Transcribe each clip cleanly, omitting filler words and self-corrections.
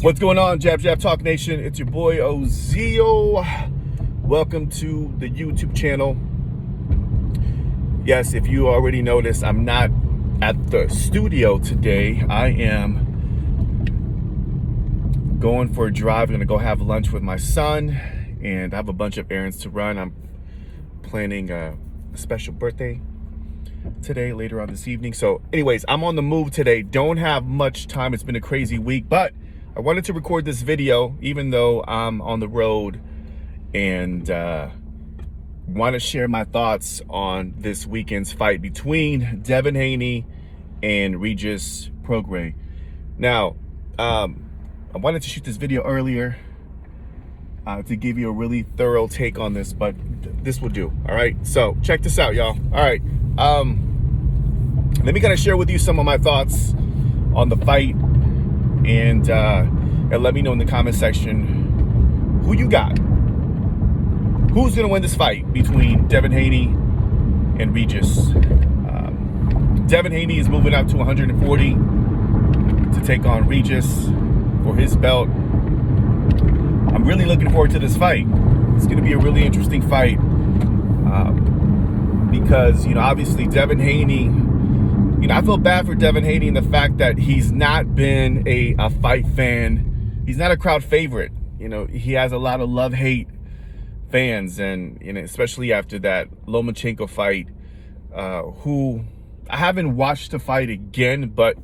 What's going on, Jab Jab Talk Nation? It's your boy Ozio. Welcome to the YouTube channel. Yes, if you already noticed, I'm not at the studio today. I am going for a drive. I'm gonna go have lunch with my son, and I have a bunch of errands to run. I'm planning a special birthday today, later on this evening. So anyways, I'm on the move today. Don't have much time. It's been a crazy week, but I wanted to record this video even though I'm on the road, and want to share my thoughts on this weekend's fight between DEVIN Haney and REGIS Prograis. Now, I wanted to shoot this video earlier to give you a really thorough take on this, but this will do. All right, so check this out, y'all. All right, let me kind of share with you some of my thoughts on the fight, and let me know in the comment section who you got. Who's gonna win this fight between DEVIN Haney and REGIS? DEVIN Haney is moving up to 140 to take on REGIS for his belt. I'm really looking forward to this fight. It's gonna be a really interesting fight because, you know, obviously DEVIN Haney, you know, I feel bad for DEVIN Haney in the fact that he's not been a fight fan. He's not a crowd favorite. You know, he has a lot of love-hate fans, and, you know, especially after that Lomachenko fight, who I haven't watched the fight again, but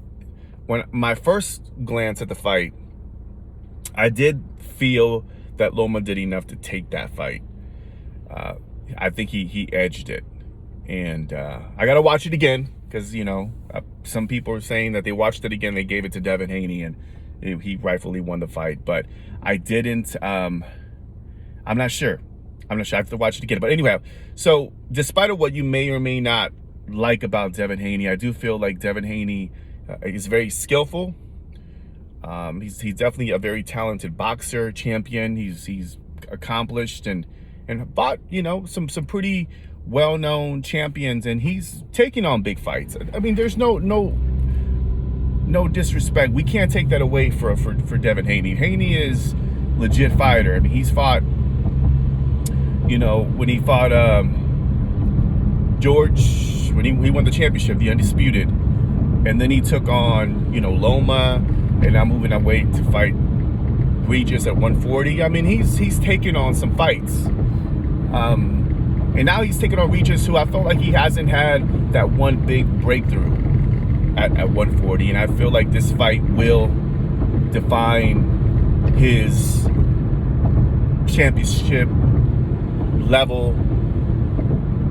when my first glance at the fight, I did feel that Loma did enough to take that fight. I think he edged it, and I gotta watch it again because, you know, some people are saying that they watched it again, they gave it to DEVIN Haney, and he rightfully won the fight, but I didn't. I'm not sure. I have to watch it again. But anyway, so despite of what you may or may not like about DEVIN Haney, I do feel like DEVIN Haney is very skillful. He's definitely a very talented boxer, champion. He's accomplished and fought, you know, some pretty well-known champions, and he's taking on big fights. I mean, there's no disrespect. We can't take that away for DEVIN Haney. Haney is legit fighter. I mean, he's fought, you know, when he fought George, when he won the championship, the undisputed, and then he took on, you know, Loma, and now moving that weight to fight REGIS at 140. I mean, he's taken on some fights, and now he's taking on REGIS, who I felt like he hasn't had that one big breakthrough at 140, and I feel like this fight will define his championship level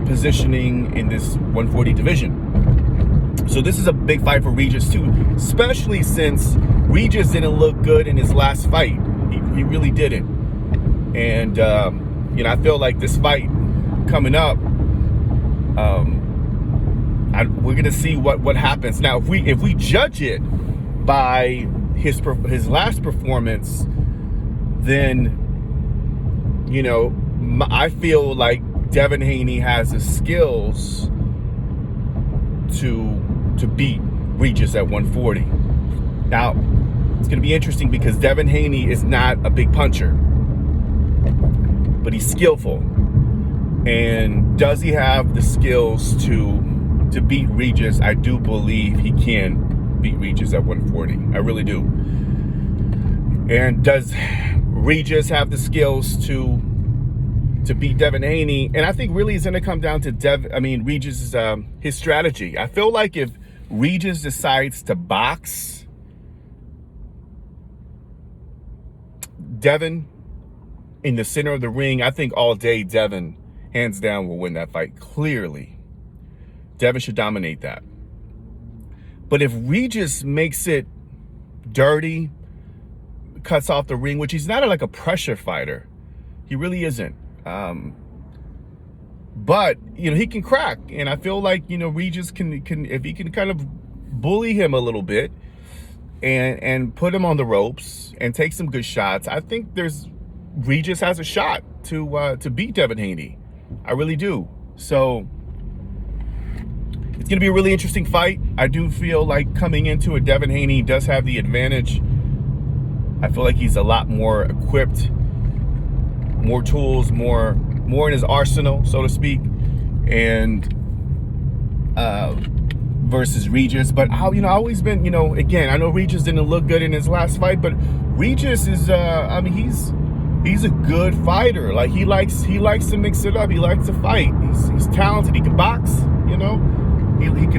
positioning in this 140 division. So this is a big fight for REGIS too, especially since REGIS didn't look good in his last fight. He really didn't. And you know, I feel like this fight coming up, we're gonna see what happens. Now, if we judge it by his last performance, then, you know, I feel like DEVIN Haney has the skills to beat REGIS at 140. Now, it's gonna be interesting because DEVIN Haney is not a big puncher, but he's skillful. And does he have the skills to beat REGIS? I do believe he can beat REGIS at 140. I really do. And does REGIS have the skills to beat DEVIN Haney? And I think really it's going to come down to REGIS' his strategy. I feel like if REGIS decides to box DEVIN in the center of the ring, I think all day DEVIN, hands down, will win that fight clearly. DEVIN should dominate that. But if REGIS makes it dirty, cuts off the ring, which he's not like a pressure fighter, he really isn't. But, you know, he can crack, and I feel like, you know, REGIS can if he can kind of bully him a little bit and put him on the ropes and take some good shots, I think REGIS has a shot to beat DEVIN Haney. I really do. So it's going to be a really interesting fight. I do feel like coming into it, DEVIN Haney does have the advantage I feel like he's a lot more equipped, more tools, more in his arsenal, so to speak, and versus Regis. But I always been, again, I know Regis didn't look good in his last fight, but Regis is, I mean, he's a good fighter. Like he likes to mix it up. He likes to fight. He's talented. He can box.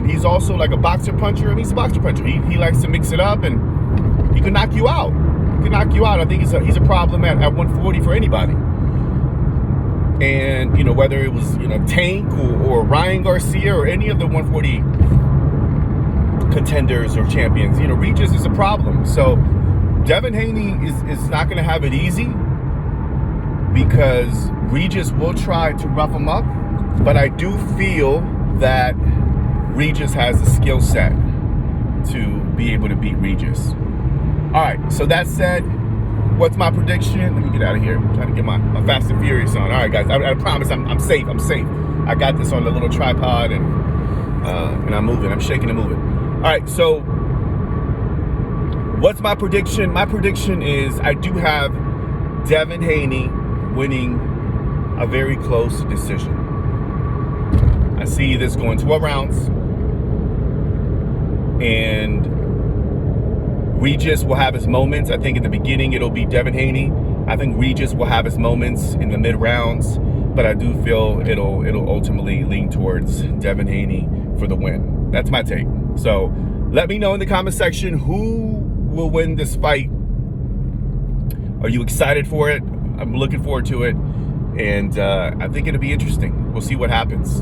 He's also like a boxer puncher. I mean, he's a boxer puncher. He likes to mix it up, and he can knock you out. I think he's a problem at 140 for anybody. And whether it was Tank or Ryan Garcia or any of the 140 contenders or champions, Regis is a problem. So Devin Haney is not going to have it easy, because Regis will try to rough him up, but I do feel that Regis has the skill set to be able to beat Regis. All right, so that said, what's my prediction? Let me get out of here. I'm trying to get my Fast and Furious on. All right, guys, I promise I'm safe. I got this on the little tripod, and I'm moving. I'm shaking and moving. All right, so what's my prediction? My prediction is I do have Devin Haney winning a very close decision. I see this going 12 rounds, and Regis will have his moments. I think in the beginning it'll be Devin Haney. I think Regis will have his moments in the mid rounds, but I do feel it'll ultimately lean towards Devin Haney for the win. That's my take. So let me know in the comment section who will win this fight. Are you excited for it? I'm looking forward to it, and I think it'll be interesting. We'll see what happens.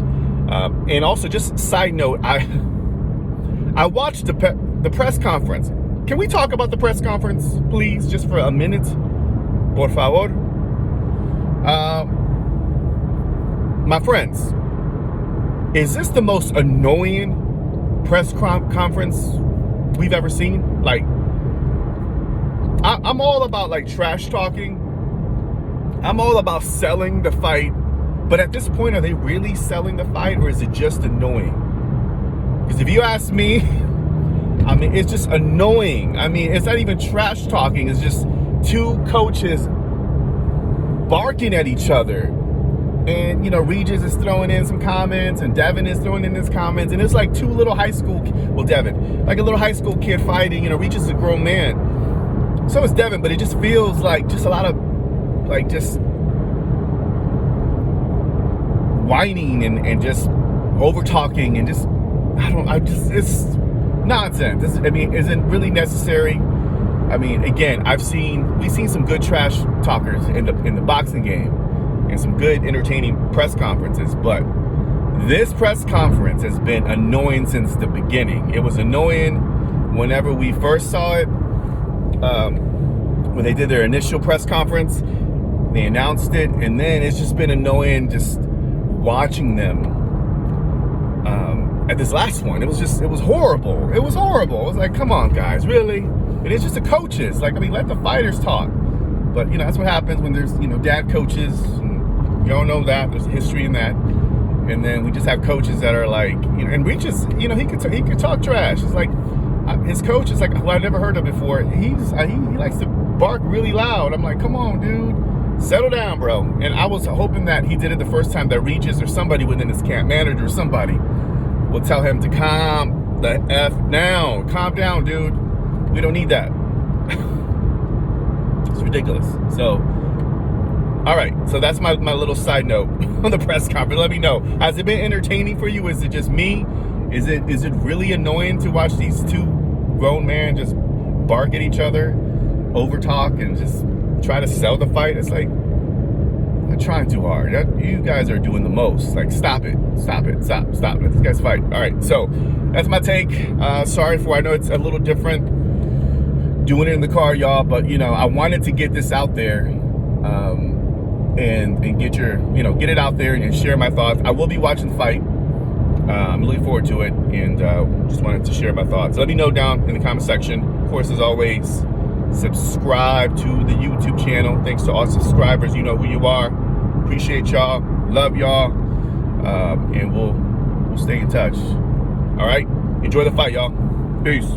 And also, just side note, I watched the press conference. Can we talk about the press conference, please, just for a minute? Por favor. My friends, is this the most annoying press conference we've ever seen? Like, I'm all about like trash talking. I'm all about selling the fight. But at this point, are they really selling the fight, or is it just annoying? Because if you ask me, I mean, it's just annoying. I mean, it's not even trash talking. It's just two coaches barking at each other. And, Regis is throwing in some comments, and Devin is throwing in his comments. And it's like two little high school, Devin, like a little high school kid fighting. Regis is a grown man. So is Devin, but it just feels like just a lot of, like, just whining and just over talking, and just, it's nonsense. Is it really necessary? I mean, again, we've seen some good trash talkers in the boxing game, and some good entertaining press conferences, but this press conference has been annoying since the beginning. It was annoying whenever we first saw it, when they did their initial press conference, they announced it, and then it's just been annoying just watching them at this last one. It was horrible. It was horrible. It was like, come on, guys, really? And it's just the coaches. Like, I mean, let the fighters talk. But, that's what happens when there's, dad coaches. And you all know that. There's history in that. And then we just have coaches that are like, and Regis, he could talk trash. It's like, his coach is like, who I never heard of before. He likes to bark really loud. I'm like, come on, dude. Settle down, bro. And I was hoping that he did it the first time, that Regis or somebody within his camp, manager or somebody, will tell him to calm the F down. Calm down, dude. We don't need that. It's ridiculous. So, all right. So that's my little side note on the press conference. Let me know. Has it been entertaining for you? Is it just me? Is it really annoying to watch these two grown men just bark at each other, over talk, and just try to sell the fight? It's like, I'm trying too hard. You guys are doing the most. Like, stop it. Stop. Let this guy's fight. All right, so that's my take. Sorry I know it's a little different doing it in the car, y'all, but I wanted to get this out there, and get get it out there and share my thoughts. I will be watching the fight. I'm looking forward to it, and just wanted to share my thoughts. Let me know down in the comment section. Of course, as always, subscribe to the YouTube channel. Thanks to all subscribers. You know who you are. Appreciate y'all. Love y'all. And we'll stay in touch. All right. Enjoy the fight, y'all. Peace.